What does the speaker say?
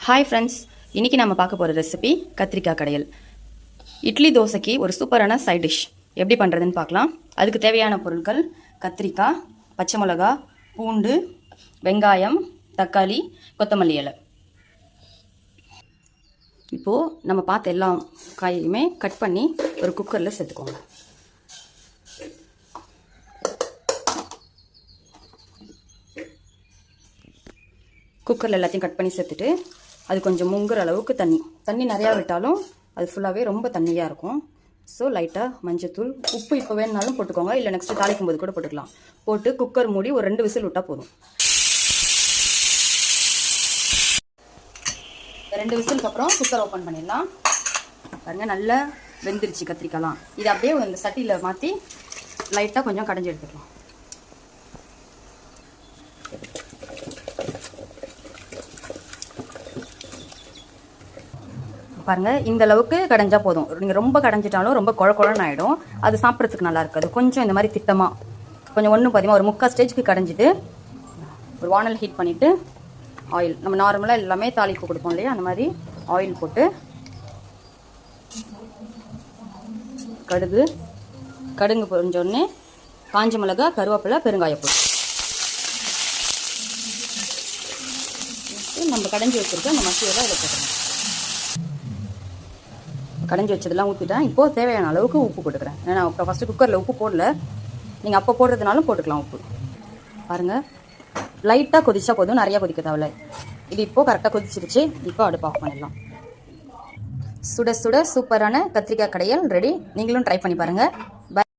Hi friends, இன்றைக்கி நம்ம பார்க்க போகிற ரெசிபி கத்திரிக்காய் கடையல். இட்லி தோசைக்கு ஒரு சூப்பரான சைட் டிஷ் எப்படி பண்ணுறதுன்னு பார்க்கலாம். அதுக்கு தேவையான பொருட்கள் கத்திரிக்காய், பச்சை மிளகா, பூண்டு, வெங்காயம், தக்காளி, கொத்தமல்லி இலை. இப்போது நம்ம பார்த்த எல்லா காயையுமே கட் பண்ணி ஒரு குக்கரில் சேர்த்துக்கோங்க. குக்கரில் எல்லாத்தையும் கட் பண்ணி சேர்த்துட்டு அது கொஞ்சம் முங்குற அளவுக்கு தண்ணி நிறையா விட்டாலும் அது ஃபுல்லாகவே ரொம்ப தண்ணியாக இருக்கும். ஸோ லைட்டாக மஞ்சத்தூள், உப்பு இப்போ வேணுனாலும் போட்டுக்கோங்க, இல்லை நெக்ஸ்ட்டு தாளிக்கும் போது கூட போட்டுக்கலாம். போட்டு குக்கர் மூடி ஒரு 2 விசில் விட்டால் போதும். 2 விசிலுக்கு அப்புறம் குக்கர் ஓப்பன் பண்ணிடலாம். பாருங்கள், நல்லா வெந்துருச்சு கத்திரிக்காய்லாம். இது அப்படியே இந்த சட்டியில் மாற்றி லைட்டாக கொஞ்சம் கடைஞ்சி எடுத்துக்கலாம். பாருங்கள், இந்த அளவுக்கு கடைஞ்சா போதும். நீங்கள் ரொம்ப கடைஞ்சிட்டாலும் ரொம்ப குழன்னு ஆகிடும், அது சாப்பிட்றதுக்கு நல்லா இருக்காது. கொஞ்சம் இந்த மாதிரி திட்டமாக கொஞ்சம் 1 பாதியமாக ஒரு 3/4 ஸ்டேஜுக்கு கடைஞ்சிட்டு ஒரு வானல் ஹீட் பண்ணிவிட்டு ஆயில், நம்ம நார்மலாக எல்லாமே தாளிப்பு கொடுப்போம் இல்லையா, அந்த மாதிரி ஆயில் போட்டு கடுகு பொரிஞ்சோடனே காஞ்ச மிளகா, கருவேப்பிலை, பெருங்காயப்பூ நம்ம கடைஞ்சி வச்சுருக்க அந்த மசியெல்லாம் இதில் போட்டுருங்க. கடைஞ்சி வச்சதெல்லாம் ஊற்றிட்டேன். இப்போது தேவையான அளவுக்கு உப்பு போட்டுக்கிறேன். ஏன்னா நான் இப்போ ஃபஸ்ட்டு குக்கரில் உப்பு போடல, நீங்கள் அப்போ போடுறதுனாலும் போட்டுக்கலாம் உப்பு. பாருங்கள், லைட்டாக கொதிச்சா போதும், நிறையா கொதிக்க தேவையில்ல. இது இப்போது கரெக்டாக கொதிச்சிருச்சு. இப்போ அடுப்பு ஆஃப் பண்ணிடலாம். சுட சுட சூப்பரான கத்திரிக்காய் கடையல் ரெடி. நீங்களும் ட்ரை பண்ணி பாருங்கள்.